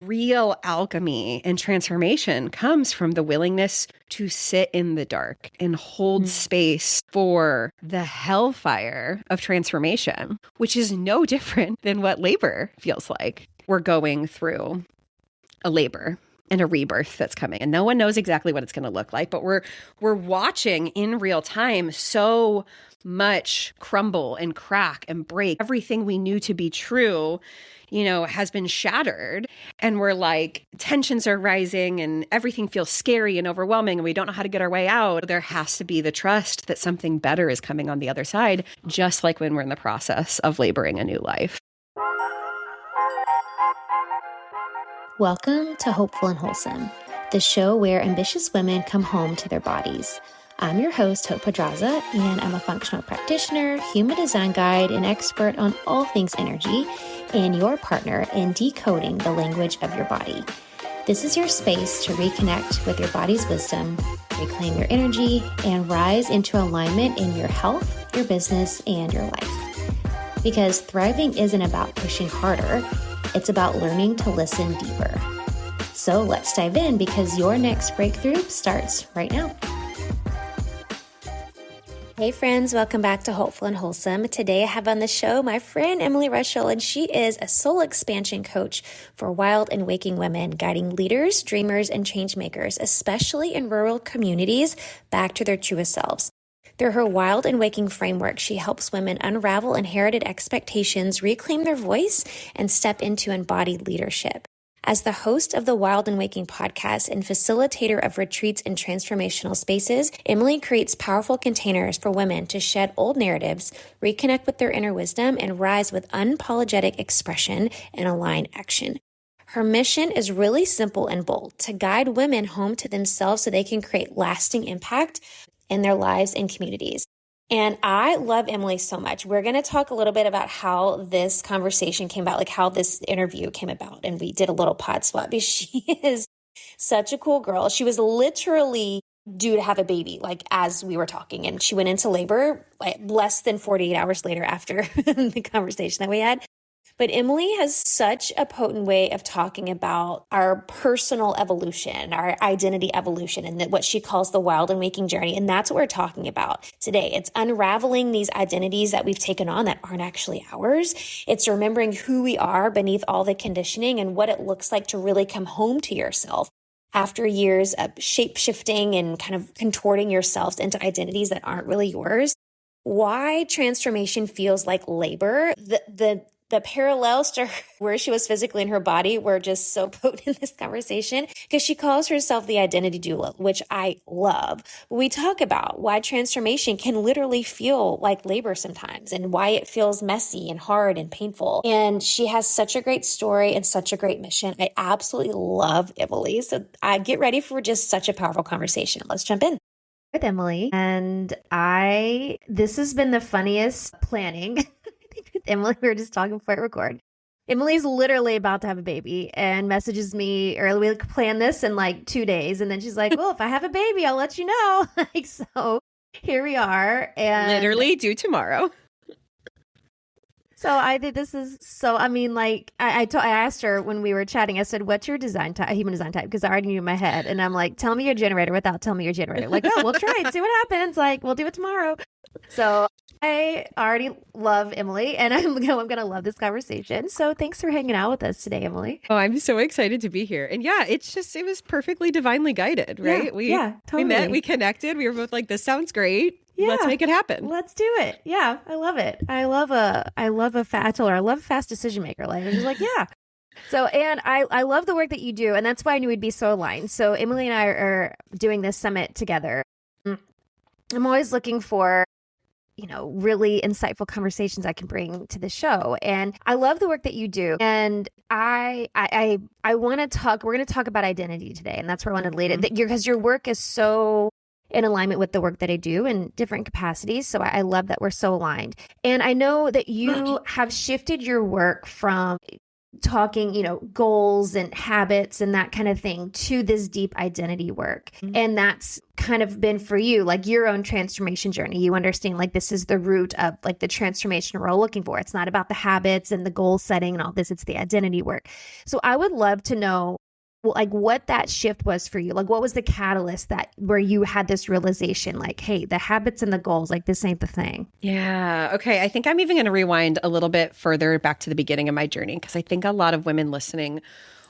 Real alchemy and transformation comes from the willingness to sit in the dark and hold space for the hellfire of transformation, which is no different than what labor feels like. We're going through a labor and a rebirth that's coming, and no one knows exactly what it's going to look like, but we're watching in real time so much crumble and crack and break. Everything we knew to be true, has been shattered, and we're like, tensions are rising and everything feels scary and overwhelming and we don't know how to get our way out. There has to be the trust that something better is coming on the other side, just like when we're in the process of laboring a new life. Welcome to Hopeful and Wholesome, the show where ambitious women come home to their bodies. I'm your host, Hope Pedraza, and I'm a functional practitioner, human design guide, and expert on all things energy, and your partner in decoding the language of your body. This is your space to reconnect with your body's wisdom, reclaim your energy, and rise into alignment in your health, your business, and your life. Because thriving isn't about pushing harder, it's about learning to listen deeper. So let's dive in, because your next breakthrough starts right now. Hey friends, welcome back to Hopeful and Wholesome. Today I have on the show my friend Emily Reuschel, and she is a soul expansion coach for wild and waking women, guiding leaders, dreamers, and change makers, especially in rural communities, back to their truest selves. Through her Wild and Waking framework, she helps women unravel inherited expectations, reclaim their voice, and step into embodied leadership. As the host of the Wild and Waking podcast and facilitator of retreats and transformational spaces, Emily creates powerful containers for women to shed old narratives, reconnect with their inner wisdom, and rise with unapologetic expression and aligned action. Her mission is really simple and bold: to guide women home to themselves so they can create lasting impact in their lives and communities. And I love Emily so much. We're going to talk a little bit about how this conversation came about, like how this interview came about. And we did a little pod swap, because she is such a cool girl. She was literally due to have a baby, like as we were talking, and she went into labor like less than 48 hours later after the conversation that we had. But Emily has such a potent way of talking about our personal evolution, our identity evolution, and what she calls the wild and waking journey. And that's what we're talking about today. It's unraveling these identities that we've taken on that aren't actually ours. It's remembering who we are beneath all the conditioning and what it looks like to really come home to yourself after years of shape-shifting and kind of contorting yourselves into identities that aren't really yours. Why transformation feels like labor. The parallels to where she was physically in her body were just so potent in this conversation, because she calls herself the identity doula, which I love. We talk about why transformation can literally feel like labor sometimes, and why it feels messy and hard and painful. And she has such a great story and such a great mission. I absolutely love Emily. So I get ready for just such a powerful conversation. Let's jump in. With Emily. And this has been the funniest planning. Emily, we were just talking before I record. Emily's literally about to have a baby and messages me early. We planned this in like 2 days. And then she's like, well, if I have a baby, I'll let you know. So here we are. And Literally due tomorrow. So I asked her when we were chatting, I said, what's your design type, human design type? Because I already knew in my head. And I'm like, tell me your generator without telling me your generator. Like, oh, we'll try it, see what happens. Like, we'll do it tomorrow. So I already love Emily, and I'm going to love this conversation. So thanks for hanging out with us today, Emily. Oh, I'm so excited to be here. And yeah, it was perfectly divinely guided, right? Totally. We met, we connected. We were both like, this sounds great. Yeah. Let's make it happen. Let's do it. Yeah, I love it. I love a fast decision maker. Like, I'm just like, yeah. So, and I love the work that you do, and that's why I knew we'd be so aligned. So Emily and I are doing this summit together. I'm always looking for, really insightful conversations I can bring to the show. And I love the work that you do. And I want to talk, we're going to talk about identity today. And that's where I want to lead it, because your work is so in alignment with the work that I do in different capacities. So I love that we're so aligned. And I know that you have shifted your work from talking, goals and habits and that kind of thing to this deep identity work. And that's kind of been for you, like your own transformation journey. You understand like this is the root of like the transformation we're all looking for. It's not about the habits and the goal setting and all this. It's the identity work. So I would love to know like what that shift was for you. Like what was the catalyst where you had this realization like, hey, the habits and the goals, like this ain't the thing. Yeah. Okay. I think I'm even going to rewind a little bit further back to the beginning of my journey, because I think a lot of women listening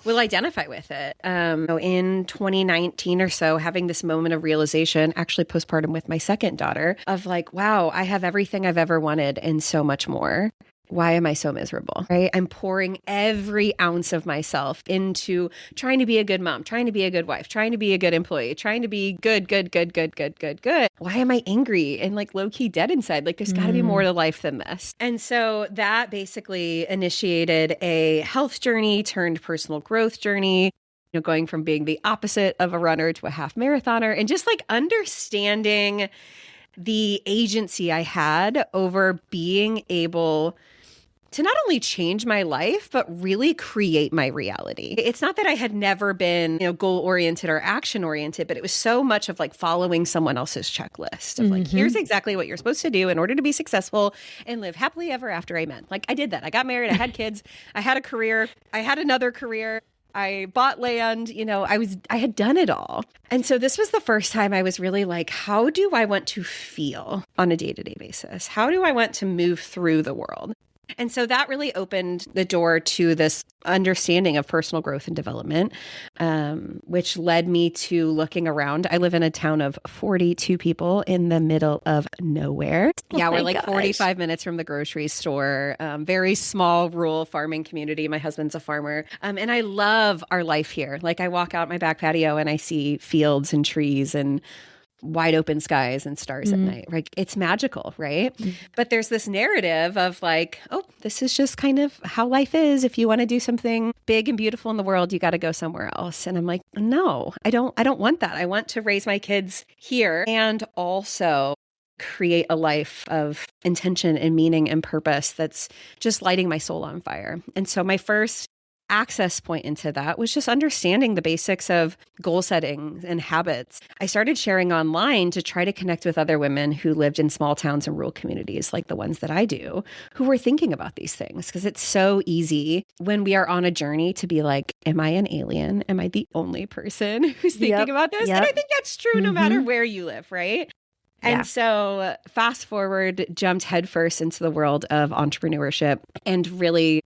will identify with it. In 2019 or so, having this moment of realization, actually postpartum with my second daughter, of like, wow, I have everything I've ever wanted and so much more. Why am I so miserable, right? I'm pouring every ounce of myself into trying to be a good mom, trying to be a good wife, trying to be a good employee, trying to be good. Why am I angry and like low key dead inside? Like there's got to be more to life than this. And so that basically initiated a health journey turned personal growth journey, going from being the opposite of a runner to a half marathoner, and just like understanding the agency I had over being able to not only change my life, but really create my reality. It's not that I had never been, goal-oriented or action-oriented, but it was so much of like following someone else's checklist of like, here's exactly what you're supposed to do in order to be successful and live happily ever after. Amen. Like I did that. I got married. I had kids. I had a career. I had another career. I bought land, I had done it all. And so this was the first time I was really like, how do I want to feel on a day-to-day basis? How do I want to move through the world? And so that really opened the door to this understanding of personal growth and development, which led me to looking around. I live in a town of 42 people in the middle of nowhere. Yeah, we're like 45 minutes from the grocery store. Very small rural farming community. My husband's a farmer. And I love our life here. Like I walk out my back patio and I see fields and trees and wide open skies and stars at night. Like it's magical, right? But there's this narrative of like, oh, this is just kind of how life is. If you want to do something big and beautiful in the world, you got to go somewhere else. And I'm like, no, I don't want that. I want to raise my kids here and also create a life of intention and meaning and purpose that's just lighting my soul on fire. And so my first access point into that was just understanding the basics of goal setting and habits. I started sharing online to try to connect with other women who lived in small towns and rural communities like the ones that I do, who were thinking about these things. Because it's so easy when we are on a journey to be like, am I an alien? Am I the only person who's thinking about this? And I think that's true no matter where you live, right? And so fast forward, jumped headfirst into the world of entrepreneurship and really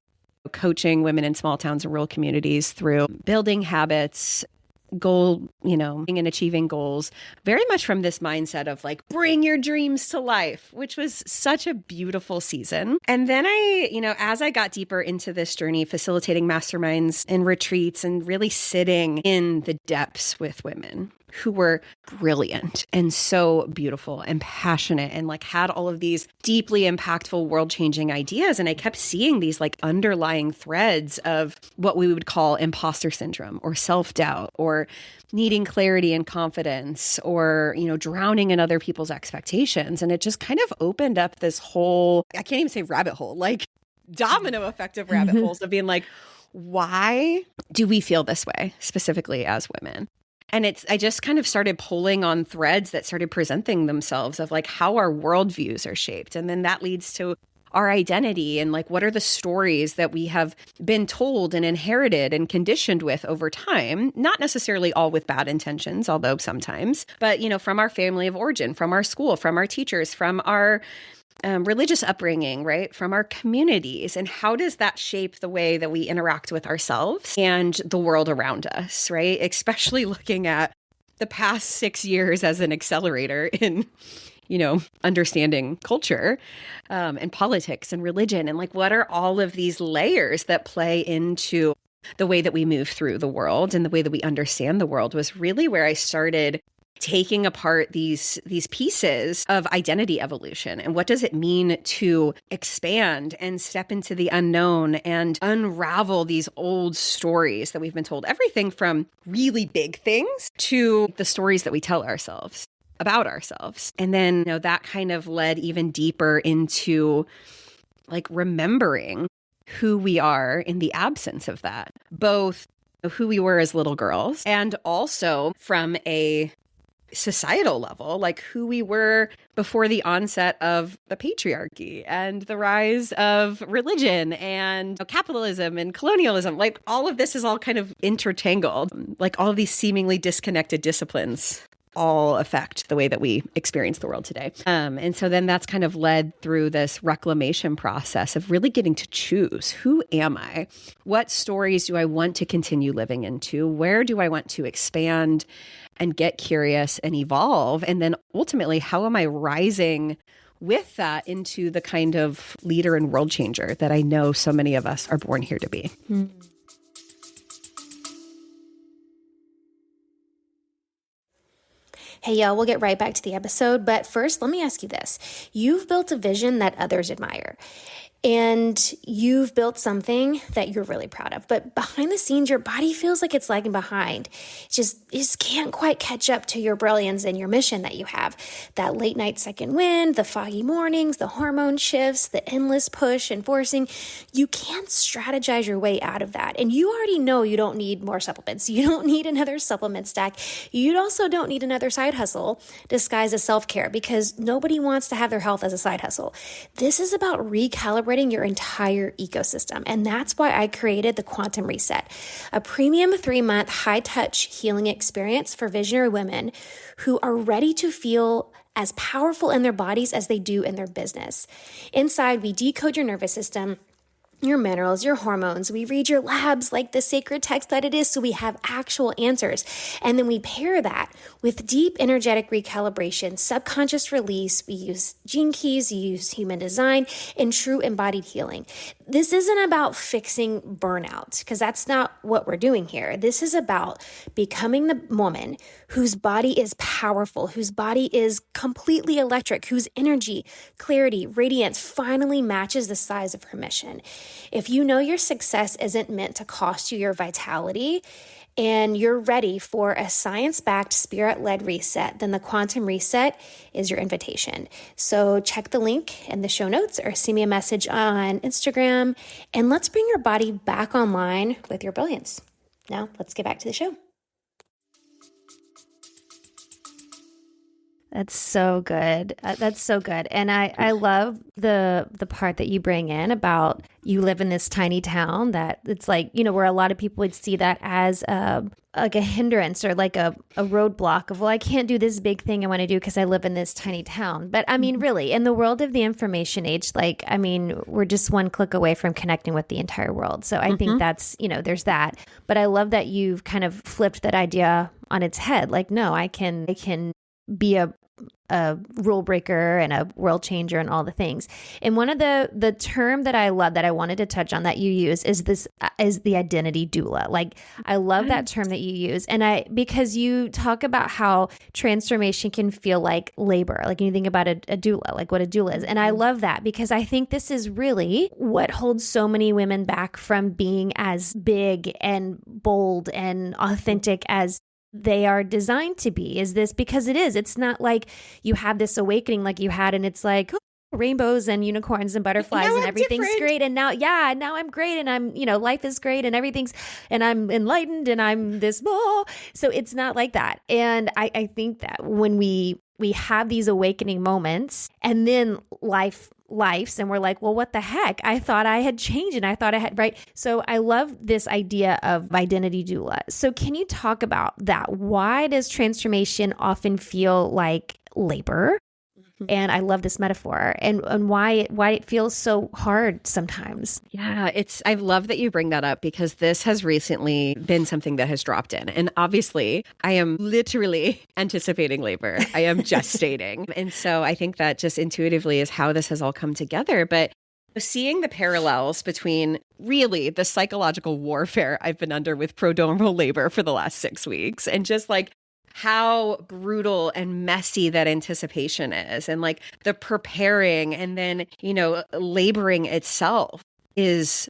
coaching women in small towns and rural communities through building habits, and achieving goals, very much from this mindset of like, bring your dreams to life, which was such a beautiful season. And then as I got deeper into this journey, facilitating masterminds and retreats and really sitting in the depths with women who were brilliant and so beautiful and passionate and like had all of these deeply impactful world-changing ideas. And I kept seeing these like underlying threads of what we would call imposter syndrome or self-doubt or needing clarity and confidence or, drowning in other people's expectations. And it just kind of opened up this whole, I can't even say rabbit hole, like domino effect of rabbit holes of being like, why do we feel this way specifically as women? And I just kind of started pulling on threads that started presenting themselves of like how our worldviews are shaped. And then that leads to our identity and like, what are the stories that we have been told and inherited and conditioned with over time, not necessarily all with bad intentions, although sometimes, but, from our family of origin, from our school, from our teachers, from our religious upbringing, right? From our communities. And how does that shape the way that we interact with ourselves and the world around us, right? Especially looking at the past 6 years as an accelerator in, understanding culture and politics and religion. And like, what are all of these layers that play into the way that we move through the world and the way that we understand the world was really where I started taking apart these pieces of identity evolution and what does it mean to expand and step into the unknown and unravel these old stories that we've been told, everything from really big things to the stories that we tell ourselves about ourselves. And then that kind of led even deeper into like remembering who we are in the absence of that, both who we were as little girls and also from a societal level, like who we were before the onset of the patriarchy and the rise of religion and capitalism and colonialism. Like all of this is all kind of intertangled, like all of these seemingly disconnected disciplines all affect the way that we experience the world today. And so then that's kind of led through this reclamation process of really getting to choose, who am I? What stories do I want to continue living into? Where do I want to expand and get curious and evolve? And then ultimately, how am I rising with that into the kind of leader and world changer that I know so many of us are born here to be? Hey, y'all, we'll get right back to the episode. But first, let me ask you this. You've built a vision that others admire. And you've built something that you're really proud of. But behind the scenes, your body feels like it's lagging behind. It just can't quite catch up to your brilliance and your mission that you have. That late night second wind, the foggy mornings, the hormone shifts, the endless push and forcing. You can't strategize your way out of that. And you already know you don't need more supplements. You don't need another supplement stack. You also don't need another side hustle disguised as self-care, because nobody wants to have their health as a side hustle. This is about recalibrating your entire ecosystem. And that's why I created the Quantum Reset, a premium 3-month high-touch healing experience for visionary women who are ready to feel as powerful in their bodies as they do in their business. Inside, we decode your nervous system, your minerals, your hormones. We read your labs like the sacred text that it is, so we have actual answers. And then we pair that with deep energetic recalibration, subconscious release. We use gene keys, we use human design, and true embodied healing. This isn't about fixing burnout, because that's not what we're doing here. This is about becoming the woman whose body is powerful, whose body is completely electric, whose energy, clarity, radiance finally matches the size of her mission. If you know your success isn't meant to cost you your vitality, and you're ready for a science-backed, spirit-led reset, then the Quantum Reset is your invitation. So check the link in the show notes or send me a message on Instagram, and let's bring your body back online with your brilliance. Now, let's get back to the show. That's so good. That's so good. And I love the part that you bring in about you live in this tiny town that it's like, where a lot of people would see that as like a hindrance or like a roadblock of, well, I can't do this big thing I want to do because I live in this tiny town. But I mean, really, in the world of the information age, we're just one click away from connecting with the entire world. So I think that's, there's that. But I love that you've kind of flipped that idea on its head. Like, no, I can be a rule breaker and a world changer and all the things. And one of the term that I love that I wanted to touch on that you use is the identity doula. Like, I love that term that you use. And because you talk about how transformation can feel like labor. Like, you think about a doula, like what a doula is. And I love that because I think this is really what holds so many women back from being as big and bold and authentic as they are designed to be. Is this because it's not like you have this awakening like you had and it's like, oh, rainbows and unicorns and butterflies and everything's great. And now I'm great. And I'm, life is great and and I'm enlightened and I'm this, so it's not like that. And I think that when we have these awakening moments and then lives and we're like, well, what the heck? I thought I had changed and I thought I had, right? So I love this idea of identity doula. So can you talk about that? Why does transformation often feel like labor? And I love this metaphor and why it feels so hard sometimes. Yeah, I love that you bring that up because this has recently been something that has dropped in. And obviously, I am literally anticipating labor. I am gestating. And so I think that just intuitively is how this has all come together. But seeing the parallels between really the psychological warfare I've been under with prodromal labor for the last 6 weeks and just like how brutal and messy that anticipation is and like the preparing and then, laboring itself is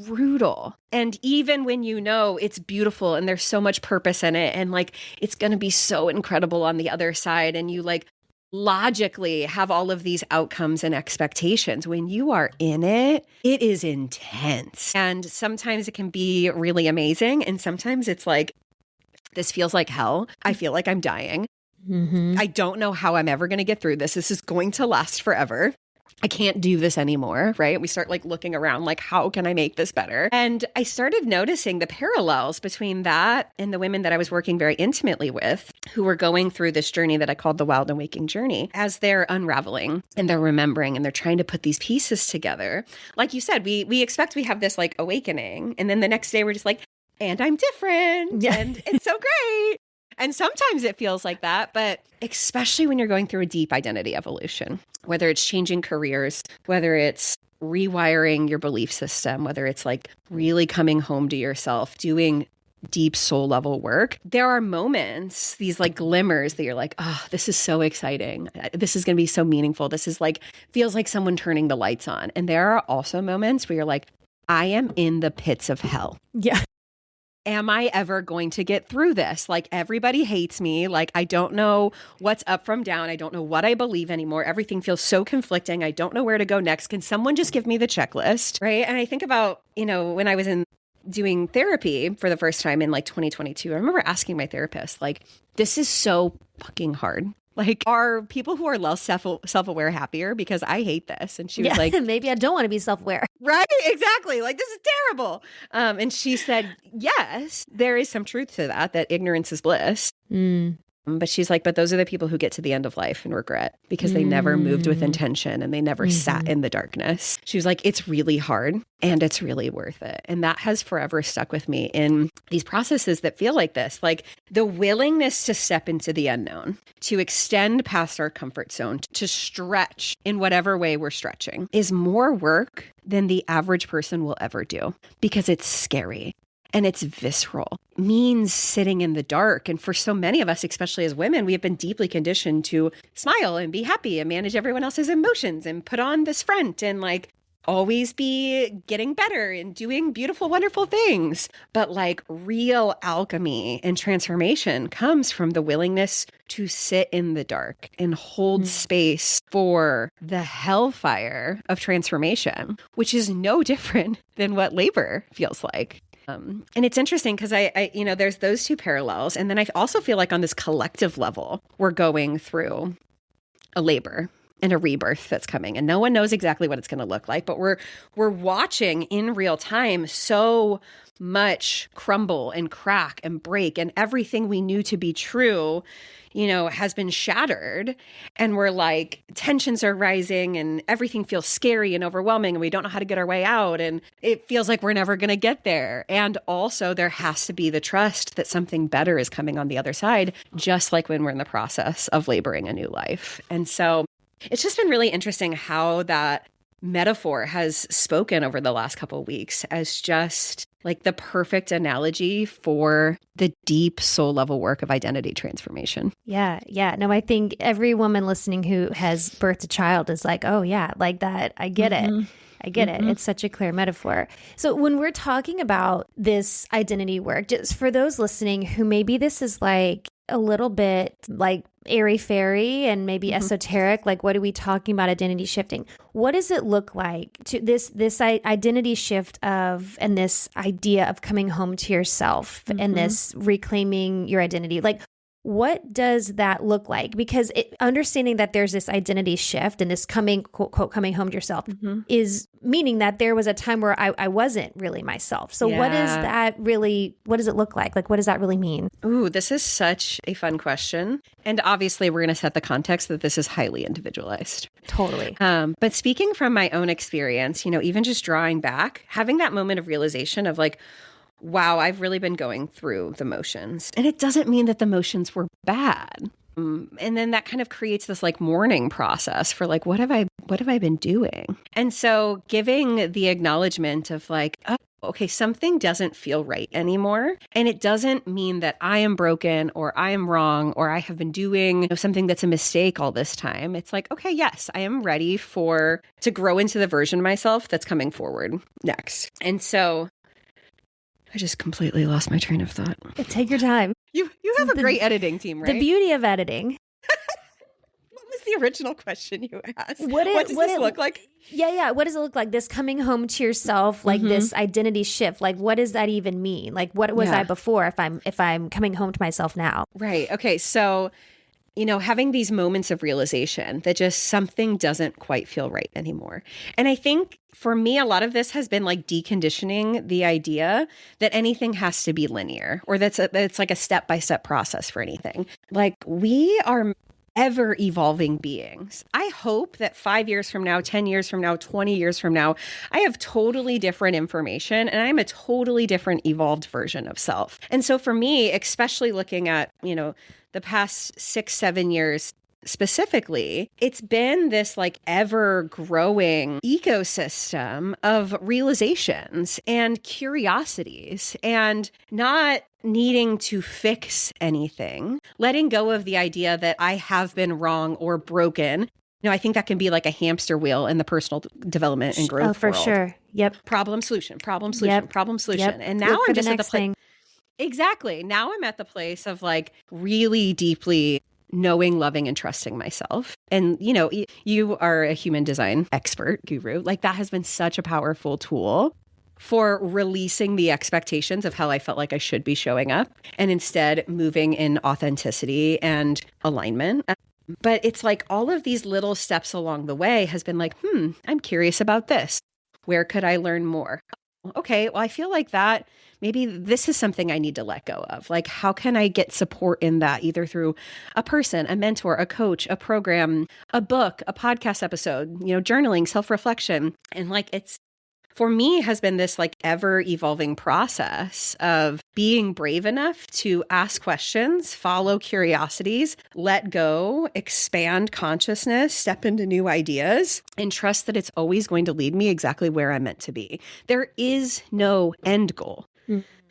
brutal. And even when it's beautiful and there's so much purpose in it and like it's going to be so incredible on the other side and you like logically have all of these outcomes and expectations. When you are in it, it is intense. And sometimes it can be really amazing. And sometimes it's like, this feels like hell. I feel like I'm dying. I don't know how I'm ever going to get through this. This is going to last forever. I can't do this anymore, right? We start like looking around like, how can I make this better? And I started noticing the parallels between that and the women that I was working very intimately with who were going through this journey that I called the wild and waking journey as they're unraveling and they're remembering and they're trying to put these pieces together. Like you said, we expect we have this like awakening. And then the next day we're just like, and I'm different. Yeah. And it's so great. And sometimes it feels like that, but especially when you're going through a deep identity evolution, whether it's changing careers, whether it's rewiring your belief system, whether it's like really coming home to yourself, doing deep soul level work, there are moments, these like glimmers that you're like, oh, this is so exciting. This is going to be so meaningful. This is like, feels like someone turning the lights on. And there are also moments where you're like, I am in the pits of hell. Yeah. Am I ever going to get through this? Like, everybody hates me. Like, I don't know what's up from down. I don't know what I believe anymore. Everything feels so conflicting. I don't know where to go next. Can someone just give me the checklist? Right. And I think about, when I was doing therapy for the first time in like 2022, I remember asking my therapist, like, this is so fucking hard. Like, are people who are less self-aware happier? Because I hate this. And she was like, maybe I don't want to be self-aware. Right? Exactly. Like, this is terrible. And she said, yes, there is some truth to that ignorance is bliss. But she's like, but those are the people who get to the end of life and regret because they never moved with intention and they never sat in the darkness. She was like, it's really hard and it's really worth it. And that has forever stuck with me in these processes that feel like this, like the willingness to step into the unknown, to extend past our comfort zone, to stretch in whatever way we're stretching is more work than the average person will ever do because it's scary. And it's visceral, means sitting in the dark. And for so many of us, especially as women, we have been deeply conditioned to smile and be happy and manage everyone else's emotions and put on this front and like always be getting better and doing beautiful, wonderful things. But like real alchemy and transformation comes from the willingness to sit in the dark and hold space for the hellfire of transformation, which is no different than what labor feels like. And it's interesting because I there's those two parallels. And then I also feel like on this collective level, we're going through a labor and a rebirth that's coming. And no one knows exactly what it's going to look like, but we're watching in real time so much crumble and crack and break, and everything we knew to be true, has been shattered. And we're like, tensions are rising and everything feels scary and overwhelming and we don't know how to get our way out. And it feels like we're never going to get there. And also there has to be the trust that something better is coming on the other side, just like when we're in the process of laboring a new life. And so it's just been really interesting how that metaphor has spoken over the last couple of weeks as just like the perfect analogy for the deep soul level work of identity transformation. Yeah. No, I think every woman listening who has birthed a child is like, oh yeah, like that. I get it. I get it. It's such a clear metaphor. So when we're talking about this identity work, just for those listening who maybe this is like a little bit like airy-fairy and maybe esoteric, like what are we talking about identity shifting? What does it look like to this identity shift of, and this idea of coming home to yourself and this reclaiming your identity? Like, what does that look like? Because understanding that there's this identity shift and this coming, quote, quote, coming home to yourself is meaning that there was a time where I wasn't really myself. So what is that really, what does it look like? Like, what does that really mean? Ooh, this is such a fun question. And obviously we're going to set the context that this is highly individualized. Totally. But speaking from my own experience, even just drawing back, having that moment of realization of like, wow, I've really been going through the motions. And it doesn't mean that the motions were bad. And then that kind of creates this like mourning process for like, what have I been doing? And so giving the acknowledgement of like, oh, okay, something doesn't feel right anymore. And it doesn't mean that I am broken or I am wrong or I have been doing something that's a mistake all this time. It's like, okay, yes, I am ready to grow into the version of myself that's coming forward next. And so I just completely lost my train of thought. Take your time. You have a great editing team, right? The beauty of editing. What was the original question you asked? What Does this look like? Yeah. What does it look like? This coming home to yourself, like this identity shift. Like, what does that even mean? Like, what was I before if I'm coming home to myself now? Right. Okay. So, having these moments of realization that just something doesn't quite feel right anymore. And I think for me, a lot of this has been like deconditioning the idea that anything has to be linear or that it's like a step-by-step process for anything. Like we are ever evolving beings. I hope that 5 years from now, 10 years from now, 20 years from now, I have totally different information and I'm a totally different evolved version of self. And so for me, especially looking at, the past 6-7 years specifically, it's been this like ever growing ecosystem of realizations and curiosities and not needing to fix anything, letting go of the idea that I have been wrong or broken. I think that can be like a hamster wheel in the personal development and growth for world. Sure. Yep. Problem, solution, problem, solution. Yep. And now I'm just at the place. Thing. Exactly. Now I'm at the place of like really deeply knowing, loving, and trusting myself. And, you are a human design expert, guru. Like that has been such a powerful tool for releasing the expectations of how I felt like I should be showing up and instead moving in authenticity and alignment. But it's like all of these little steps along the way has been like, I'm curious about this. Where could I learn more? Okay, well, I feel like that maybe this is something I need to let go of. Like, how can I get support in that, either through a person, a mentor, a coach, a program, a book, a podcast episode, journaling, self-reflection. And like, it's for me has been this like ever evolving process of being brave enough to ask questions, follow curiosities, let go, expand consciousness, step into new ideas, and trust that it's always going to lead me exactly where I'm meant to be. There is no end goal.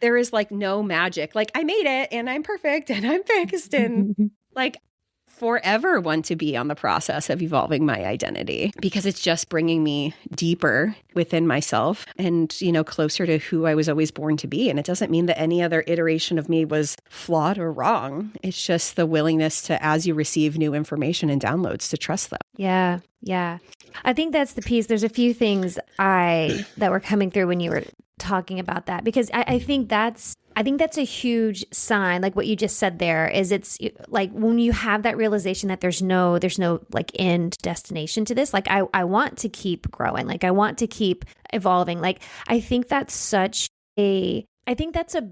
There is like no magic. Like I made it and I'm perfect and I'm fixed and like forever want to be on the process of evolving my identity because it's just bringing me deeper within myself and, closer to who I was always born to be. And it doesn't mean that any other iteration of me was flawed or wrong. It's just the willingness to, as you receive new information and downloads, to trust them. Yeah. Yeah. I think that's the piece. There's a few things that were coming through when you were talking about that, because I think that's a huge sign. Like what you just said there is it's like when you have that realization that there's no like end destination to this. Like I want to keep growing. Like I want to keep evolving. Like I think that's a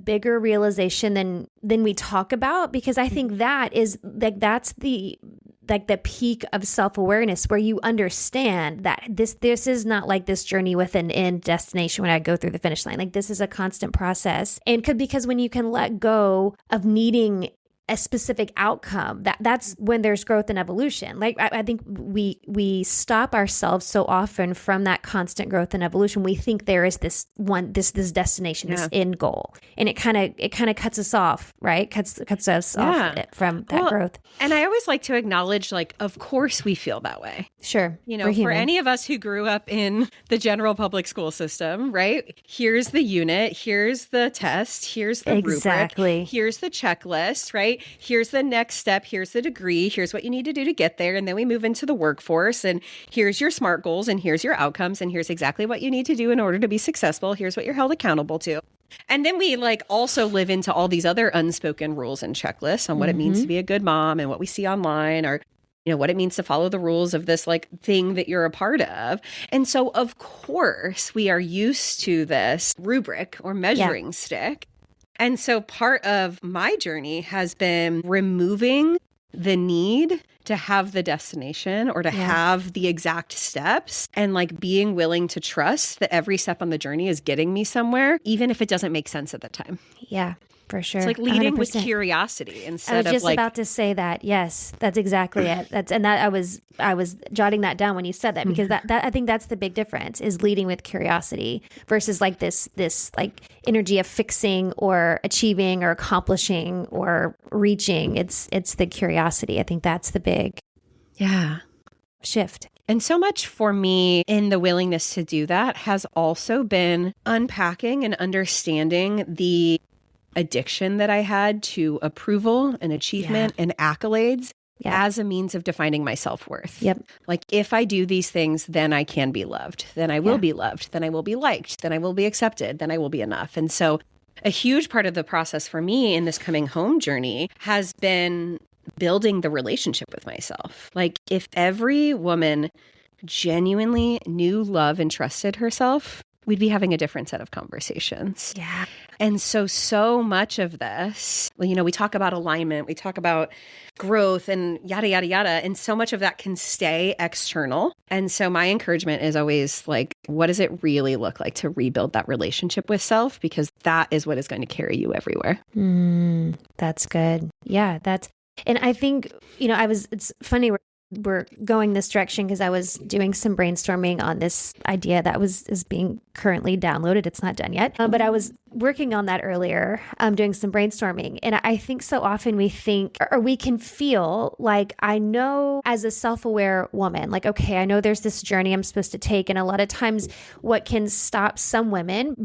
bigger realization than we talk about, because I think that is like, that's the peak of self-awareness where you understand that this is not like this journey with an end destination when I go through the finish line. Like this is a constant process. And because when you can let go of needing a specific outcome, that's when there's growth and evolution. Like I think we stop ourselves so often from that constant growth and evolution. We think there is this destination, this end goal, and it kind of cuts us off, right? Cuts us off from that growth. And I always like to acknowledge, like, of course we feel that way. Sure, for any of us who grew up in the general public school system, right? Here's the unit, here's the test, here's the rubric, here's the checklist, right? Here's the next step. Here's the degree. Here's what you need to do to get there. And then we move into the workforce. And here's your SMART goals. And here's your outcomes. And here's exactly what you need to do in order to be successful. Here's what you're held accountable to. And then we like also live into all these other unspoken rules and checklists on what it means to be a good mom and what we see online, or what it means to follow the rules of this like thing that you're a part of. And so, of course, we are used to this rubric or measuring stick. And so part of my journey has been removing the need to have the destination or to have the exact steps, and like being willing to trust that every step on the journey is getting me somewhere, even if it doesn't make sense at the time. Yeah. For sure. It's like leading 100%. With curiosity instead of like... I was just about to say that. Yes, that's exactly it. I was jotting that down when you said that, because that I think that's the big difference, is leading with curiosity versus like this like energy of fixing or achieving or accomplishing or reaching. It's the curiosity. I think that's the big shift. And so much for me in the willingness to do that has also been unpacking and understanding the addiction that I had to approval and achievement and accolades as a means of defining my self-worth. Yep. Like if I do these things, then I can be loved. Then I will be loved. Then I will be liked. Then I will be accepted. Then I will be enough. And so a huge part of the process for me in this coming home journey has been building the relationship with myself. Like if every woman genuinely knew, love, and trusted herself, we'd be having a different set of conversations. Yeah. And so much of this, well, we talk about alignment, we talk about growth and yada, yada, yada. And so much of that can stay external. And so my encouragement is always like, what does it really look like to rebuild that relationship with self? Because that is what is going to carry you everywhere. That's good. Yeah, and I think, it's funny, we're going this direction because I was doing some brainstorming on this idea that is being currently downloaded. It's not done yet, but I was working on that earlier, doing some brainstorming. And I think so often we think, or we can feel like, I know as a self-aware woman, like, okay, I know there's this journey I'm supposed to take. And a lot of times what can stop some women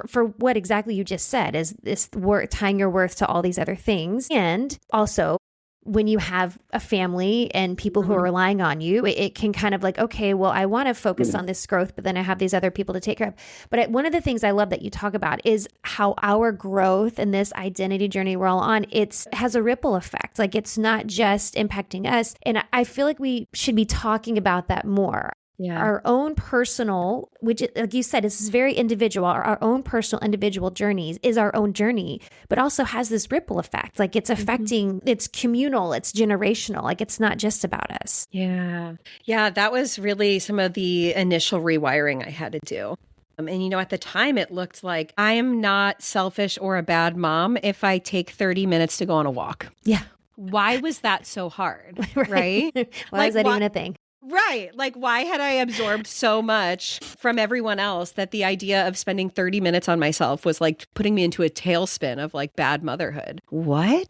for what exactly you just said is this work, tying your worth to all these other things. And also, when you have a family and people who are relying on you, it can kind of like, okay, well, I want to focus on this growth, but then I have these other people to take care of. But one of the things I love that you talk about is how our growth and this identity journey we're all on, it has a ripple effect. Like it's not just impacting us. And I feel like we should be talking about that more. Yeah. Our own personal, which like you said, is very individual. Our own personal individual journeys is our own journey, but also has this ripple effect. Like it's affecting, it's communal, it's generational. Like it's not just about us. Yeah. Yeah. That was really some of the initial rewiring I had to do. And, at the time it looked like I am not selfish or a bad mom if I take 30 minutes to go on a walk. Yeah. Why was that so hard? Right? Why is that even a thing? Right. Like, why had I absorbed so much from everyone else that the idea of spending 30 minutes on myself was like putting me into a tailspin of like bad motherhood? What?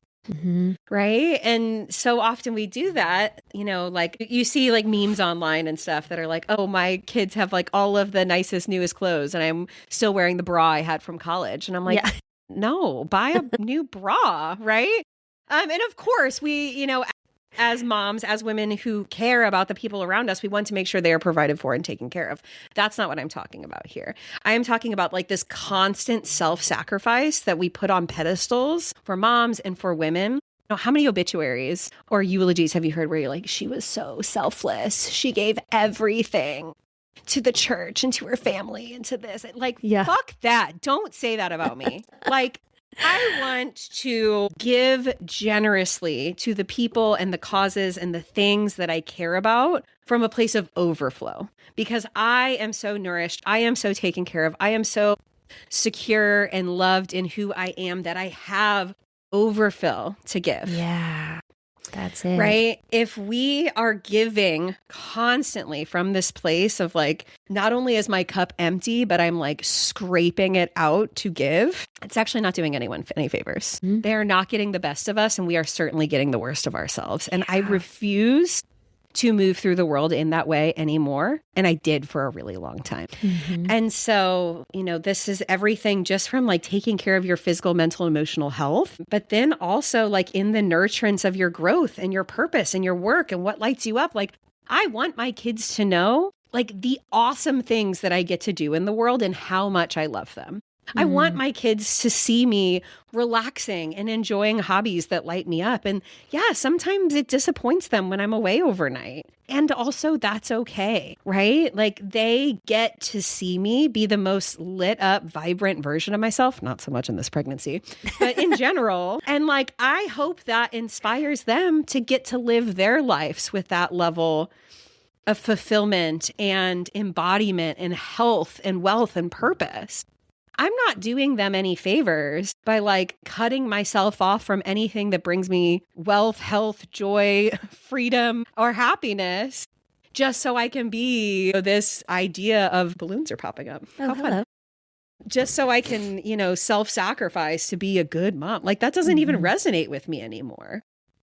Right. And so often we do that, like you see like memes online and stuff that are like, oh, my kids have like all of the nicest, newest clothes and I'm still wearing the bra I had from college. And I'm like, no, buy a new bra. Right. And of course we, as moms, as women who care about the people around us, we want to make sure they are provided for and taken care of. That's not what I'm talking about here. I am talking about like this constant self-sacrifice that we put on pedestals for moms and for women. How many obituaries or eulogies have you heard where you're like, she was so selfless. She gave everything to the church and to her family and to this. Like, fuck that. Don't say that about me. Like, I want to give generously to the people and the causes and the things that I care about from a place of overflow because I am so nourished. I am so taken care of. I am so secure and loved in who I am that I have overfill to give. Yeah. That's it. Right? If we are giving constantly from this place of like, not only is my cup empty, but I'm like scraping it out to give, it's actually not doing anyone any favors. They are not getting the best of us, and we are certainly getting the worst of ourselves. And I refuse to move through the world in that way anymore. And I did for a really long time. And so, this is everything just from like taking care of your physical, mental, emotional health, but then also like in the nurturance of your growth and your purpose and your work and what lights you up. Like I want my kids to know like the awesome things that I get to do in the world and how much I love them. I want my kids to see me relaxing and enjoying hobbies that light me up. And yeah, sometimes it disappoints them when I'm away overnight. And also that's okay, right? Like they get to see me be the most lit up, vibrant version of myself. Not so much in this pregnancy, but in general. And like, I hope that inspires them to get to live their lives with that level of fulfillment and embodiment and health and wealth and purpose. I'm not doing them any favors by like cutting myself off from anything that brings me wealth, health, joy, freedom, or happiness just so I can be this idea of balloons are popping up. Oh, hello. Just so I can, self-sacrifice to be a good mom. Like that doesn't even resonate with me anymore.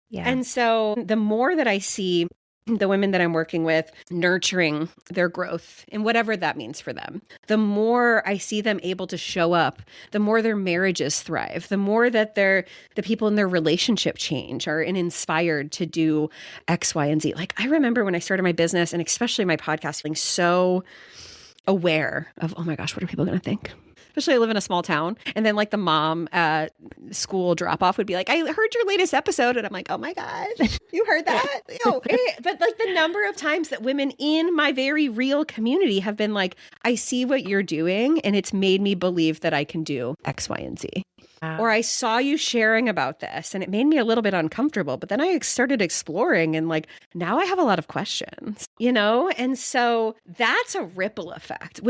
Yeah. And so the more that I see the women that I'm working with, nurturing their growth and whatever that means for them, the more I see them able to show up, the more their marriages thrive, the more that the people in their relationship change are inspired to do X, Y, and Z. Like I remember when I started my business and especially my podcast, feeling so aware of, oh my gosh, what are people going to think? Especially I live in a small town. And then like the mom at school drop off would be like, I heard your latest episode. And I'm like, oh my gosh, you heard that? But like the number of times that women in my very real community have been like, I see what you're doing and it's made me believe that I can do X, Y, and Z. Wow. Or I saw you sharing about this and it made me a little bit uncomfortable, but then I started exploring and like, now I have a lot of questions, And so that's a ripple effect.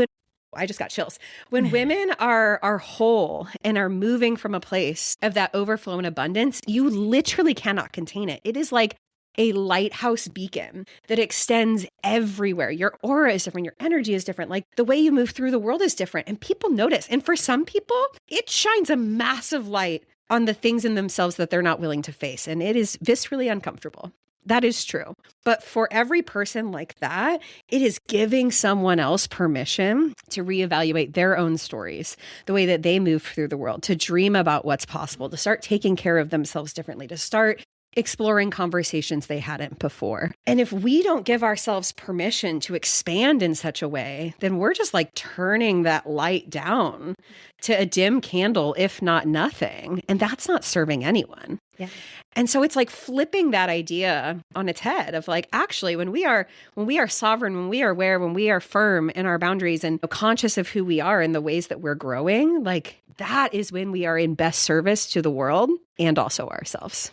I just got chills. When women are whole and are moving from a place of that overflow and abundance, you literally cannot contain it. It is like a lighthouse beacon that extends everywhere. Your aura is different. Your energy is different. Like the way you move through the world is different. And people notice. And for some people, it shines a massive light on the things in themselves that they're not willing to face. And it is viscerally uncomfortable. That is true. But for every person like that, it is giving someone else permission to reevaluate their own stories, the way that they move through the world, to dream about what's possible, to start taking care of themselves differently, to start exploring conversations they hadn't before. And if we don't give ourselves permission to expand in such a way, then we're just like turning that light down to a dim candle, if not nothing. And that's not serving anyone. Yeah. And so it's like flipping that idea on its head of like, actually, when we are sovereign, when we are aware, when we are firm in our boundaries and conscious of who we are and the ways that we're growing, like that is when we are in best service to the world and also ourselves.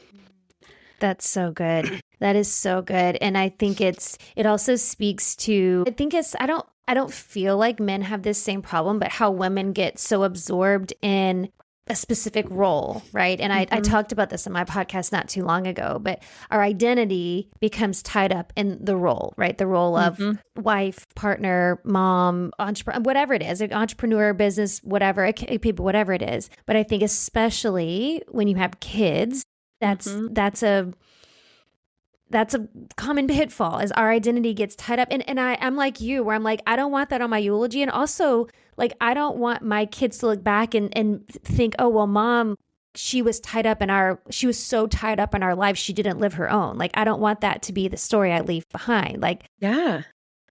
That's so good. That is so good. And I think it also speaks to, I don't feel like men have this same problem, but how women get so absorbed in a specific role, right? And I talked about this in my podcast not too long ago, but our identity becomes tied up in the role, right? The role of wife, partner, mom, entrepreneur, whatever it is, entrepreneur, business, whatever, people, whatever it is. But I think especially when you have kids, that's a common pitfall, is our identity gets tied up. And I'm like you, where I'm like, I don't want that on my eulogy. And also like, I don't want my kids to look back and think, oh, well, mom, she was so tied up in our life, she didn't live her own. Like, I don't want that to be the story I leave behind. Like, yeah.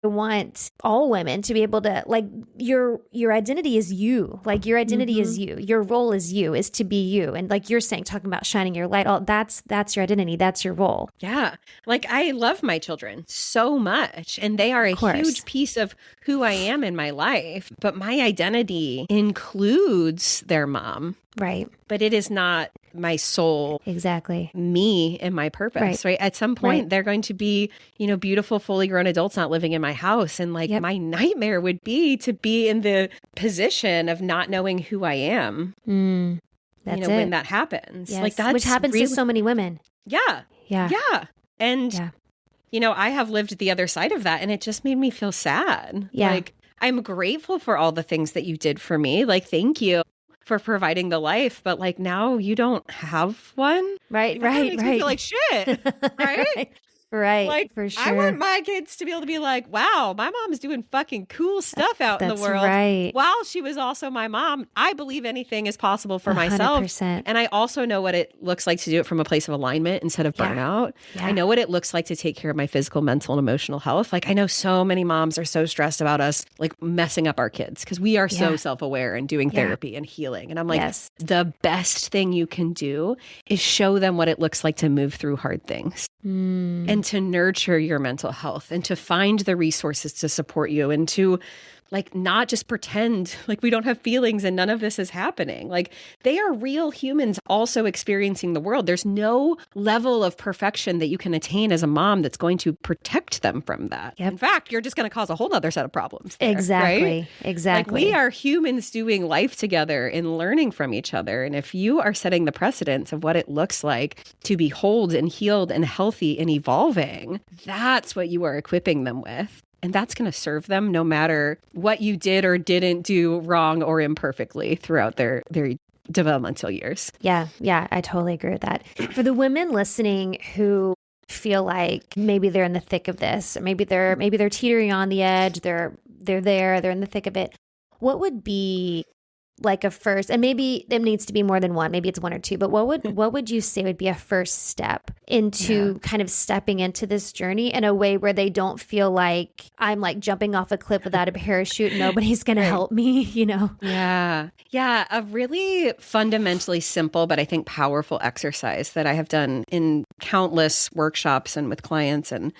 I want all women to be able to, like, your identity is you. Like, your identity is you. Your role is you, is to be you. And like you're saying, talking about shining your light, that's your identity. That's your role. Yeah. Like, I love my children so much, and they are a huge piece of who I am in my life. But my identity includes their mom. Right. But it is not my soul. Exactly. Me and my purpose, right? At some point, they're going to be, beautiful, fully grown adults not living in my house. And like, my nightmare would be to be in the position of not knowing who I am. That's when that happens. Yes. Like, that's which happens to so many women. Yeah. Yeah. Yeah. And, I have lived the other side of that, and it just made me feel sad. Yeah. Like, I'm grateful for all the things that you did for me. Like, thank you for providing the life, but like, now you don't have one. Right. That makes me feel like shit. Right. Right. Like, for sure. I want my kids to be able to be like, wow, my mom's doing fucking cool stuff out in the world. Right. While she was also my mom. I believe anything is possible for myself. 100%. And I also know what it looks like to do it from a place of alignment instead of burnout. Yeah. I know what it looks like to take care of my physical, mental, and emotional health. Like, I know so many moms are so stressed about us like messing up our kids because we are so self-aware and doing therapy and healing. And I'm like, the best thing you can do is show them what it looks like to move through hard things. And to nurture your mental health and to find the resources to support you and to like not just pretend like we don't have feelings and none of this is happening. Like, they are real humans also experiencing the world. There's no level of perfection that you can attain as a mom that's going to protect them from that. Yep. In fact, you're just going to cause a whole other set of problems there, exactly. Right? Exactly. Like, we are humans doing life together and learning from each other. And if you are setting the precedence of what it looks like to be whole and healed and healthy and evolving, that's what you are equipping them with. And that's going to serve them no matter what you did or didn't do wrong or imperfectly throughout their developmental years. Yeah, I totally agree with that. For the women listening who feel like maybe they're in the thick of this, or maybe they're teetering on the edge, they're in the thick of it. What would be like a first, and maybe it needs to be more than one, maybe it's one or two, but what would you say would be a first step into kind of stepping into this journey in a way where they don't feel like I'm like jumping off a cliff without a parachute, nobody's going to help me, you know? Yeah. A really fundamentally simple, but I think powerful exercise that I have done in countless workshops and with clients and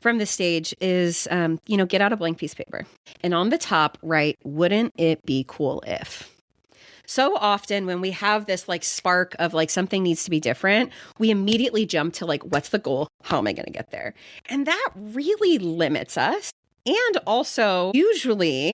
from the stage is, get out a blank piece of paper and on the top, write, wouldn't it be cool if? So often when we have this like spark of like something needs to be different, we immediately jump to like, what's the goal? How am I going to get there? And that really limits us. And also usually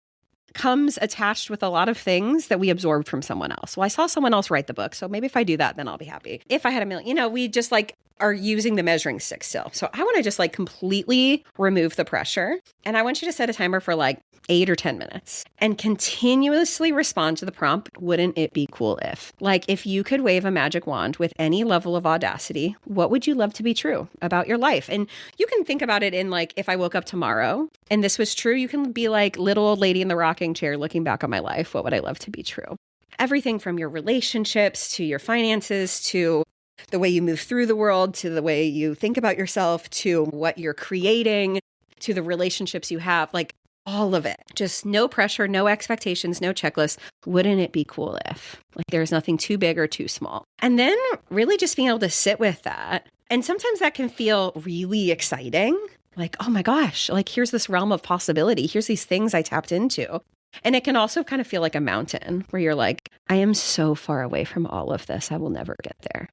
comes attached with a lot of things that we absorbed from someone else. Well, I saw someone else write the book, so maybe if I do that, then I'll be happy. If I had $1 million, we just like are using the measuring stick still. So I want to just like completely remove the pressure. And I want you to set a timer for like 8 or 10 minutes and continuously respond to the prompt, wouldn't it be cool if? Like if you could wave a magic wand with any level of audacity, what would you love to be true about your life? And you can think about it in like, if I woke up tomorrow and this was true, you can be like little old lady in the rocking chair looking back on my life. What would I love to be true? Everything from your relationships to your finances to the way you move through the world, to the way you think about yourself, to what you're creating, to the relationships you have, like all of it. Just no pressure, no expectations, no checklist. Wouldn't it be cool if? Like there's nothing too big or too small. And then really just being able to sit with that. And sometimes that can feel really exciting. Like, oh my gosh, like here's this realm of possibility. Here's these things I tapped into. And it can also kind of feel like a mountain where you're like, I am so far away from all of this. I will never get there.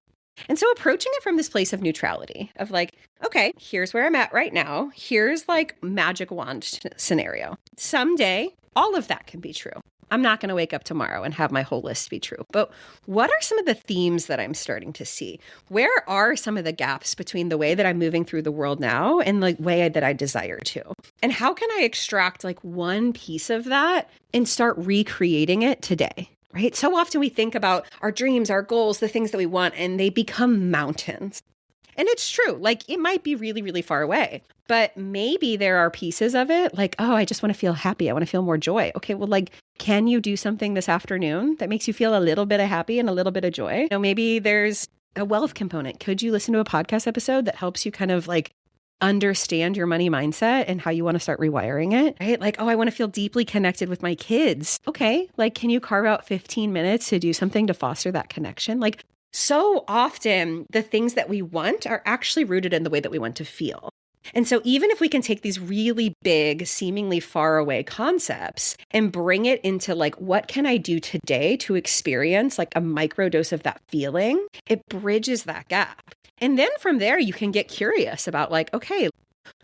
And so approaching it from this place of neutrality of like, okay, here's where I'm at right now. Here's like magic wand scenario. Someday, all of that can be true. I'm not going to wake up tomorrow and have my whole list be true. But what are some of the themes that I'm starting to see? Where are some of the gaps between the way that I'm moving through the world now and the way that I desire to? And how can I extract like one piece of that and start recreating it today? Right? So often we think about our dreams, our goals, the things that we want, and they become mountains. And it's true. Like it might be really, really far away, but maybe there are pieces of it like, oh, I just want to feel happy. I want to feel more joy. Okay, well, like, can you do something this afternoon that makes you feel a little bit of happy and a little bit of joy? Maybe there's a wealth component. Could you listen to a podcast episode that helps you kind of like understand your money mindset and how you want to start rewiring it, right? Like, oh, I want to feel deeply connected with my kids. Okay, like, can you carve out 15 minutes to do something to foster that connection? Like, so often the things that we want are actually rooted in the way that we want to feel. And so even if we can take these really big, seemingly far away concepts and bring it into like, what can I do today to experience like a micro dose of that feeling? It bridges that gap. And then from there, you can get curious about like, okay,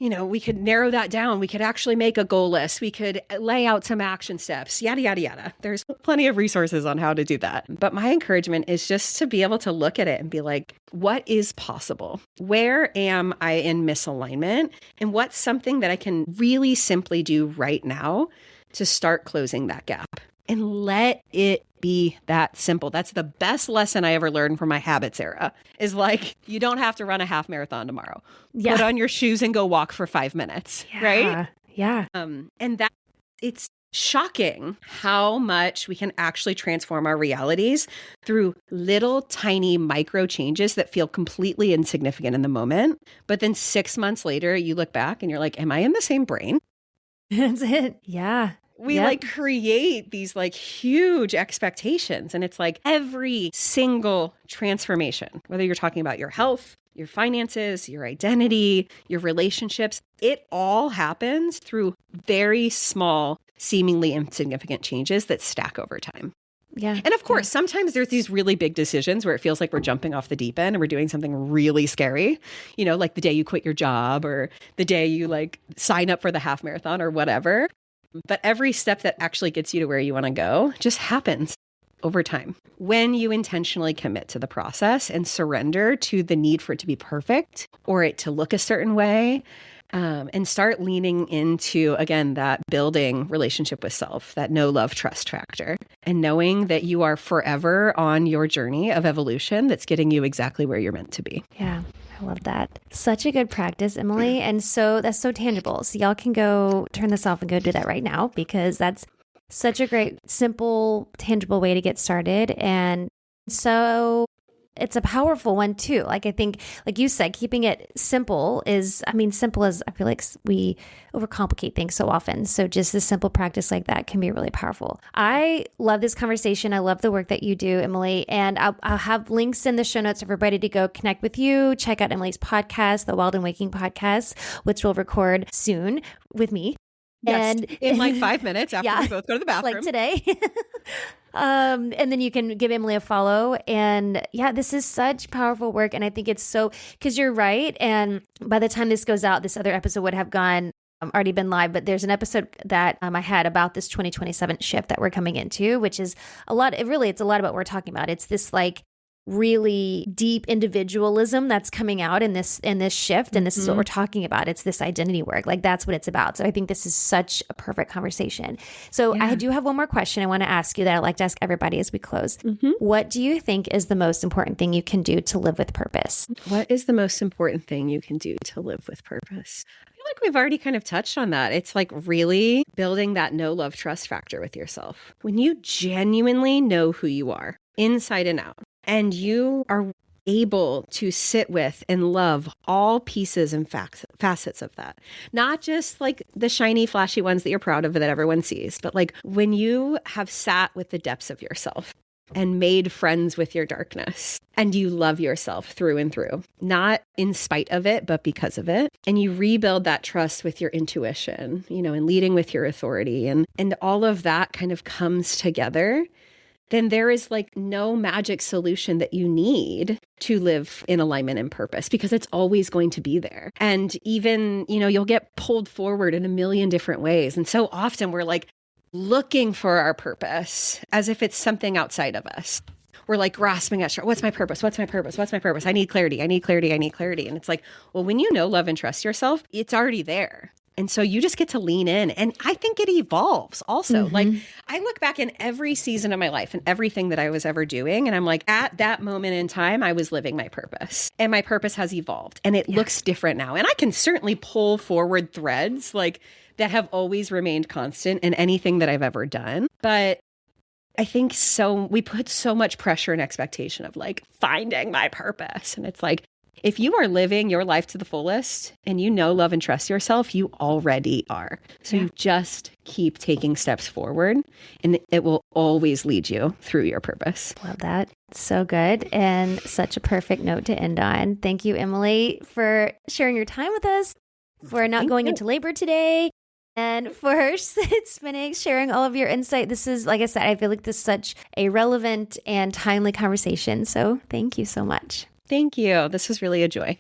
we could narrow that down. We could actually make a goal list. We could lay out some action steps, yada, yada, yada. There's plenty of resources on how to do that. But my encouragement is just to be able to look at it and be like, what is possible? Where am I in misalignment? And what's something that I can really simply do right now to start closing that gap? And let it be that simple. That's the best lesson I ever learned from my habits era is like, you don't have to run a half marathon tomorrow. Yeah. Put on your shoes and go walk for 5 minutes, right? Yeah. And that it's shocking how much we can actually transform our realities through little tiny micro changes that feel completely insignificant in the moment. But then 6 months later, you look back and you're like, am I in the same brain? That's it. Yeah. We like create these like huge expectations. And it's like every single transformation, whether you're talking about your health, your finances, your identity, your relationships, it all happens through very small, seemingly insignificant changes that stack over time. Yeah. And of course, sometimes there's these really big decisions where it feels like we're jumping off the deep end and we're doing something really scary, like the day you quit your job or the day you like sign up for the half marathon or whatever. But every step that actually gets you to where you want to go just happens over time when you intentionally commit to the process and surrender to the need for it to be perfect or it to look a certain way, and start leaning into, again, that building relationship with self, that know, love, trust factor, and knowing that you are forever on your journey of evolution that's getting you exactly where you're meant to be. Yeah. I love that. Such a good practice, Emily. And so that's so tangible. So y'all can go turn this off and go do that right now, because that's such a great, simple, tangible way to get started. And so it's a powerful one too. Like, I think, like you said, keeping it simple is, simple as, I feel like we overcomplicate things so often. So just this simple practice like that can be really powerful. I love this conversation. I love the work that you do, Emily. And I'll have links in the show notes for everybody to go connect with you. Check out Emily's podcast, the Wild and Waking podcast, which we'll record soon with me. Yes, and in like 5 minutes after we both go to the bathroom. Like today. And then you can give Emily a follow. And yeah, this is such powerful work. And I think it's so, because you're right. And by the time this goes out, this other episode would have gone, already been live, but there's an episode that I had about this 2027 shift that we're coming into, which is a lot, it's a lot about what we're talking about. It's this like really deep individualism that's coming out in this shift. And this is what we're talking about. It's this identity work. Like, that's what it's about. So I think this is such a perfect conversation. So I do have one more question I want to ask you that I'd like to ask everybody as we close. What do you think is the most important thing you can do to live with purpose? What is the most important thing you can do to live with purpose? I feel like we've already kind of touched on that. It's like really building that know, love, trust factor with yourself. When you genuinely know who you are inside and out, and you are able to sit with and love all pieces and facets of that. Not just like the shiny, flashy ones that you're proud of that everyone sees, but like when you have sat with the depths of yourself and made friends with your darkness, and you love yourself through and through, not in spite of it, but because of it. And you rebuild that trust with your intuition, and leading with your authority, and all of that kind of comes together. Then there is like no magic solution that you need to live in alignment and purpose, because it's always going to be there. And even, you'll get pulled forward in a million different ways. And so often we're like looking for our purpose as if it's something outside of us. We're like grasping at, what's my purpose? What's my purpose? What's my purpose? I need clarity. I need clarity. I need clarity. And it's like, well, when you know, love, and trust yourself, it's already there. And so you just get to lean in. And I think it evolves also. Like, I look back in every season of my life and everything that I was ever doing, and I'm like, at that moment in time, I was living my purpose. And my purpose has evolved. And it looks different now. And I can certainly pull forward threads like that have always remained constant in anything that I've ever done. But I think we put so much pressure and expectation of like finding my purpose. And it's like, if you are living your life to the fullest and you know, love, and trust yourself, you already are. So you just keep taking steps forward, and it will always lead you through your purpose. Love that. So good. And such a perfect note to end on. Thank you, Emily, for sharing your time with us, for not going into labor today, and for spinning, sharing all of your insight. This is, like I said, I feel like this is such a relevant and timely conversation. So thank you so much. Thank you. This was really a joy.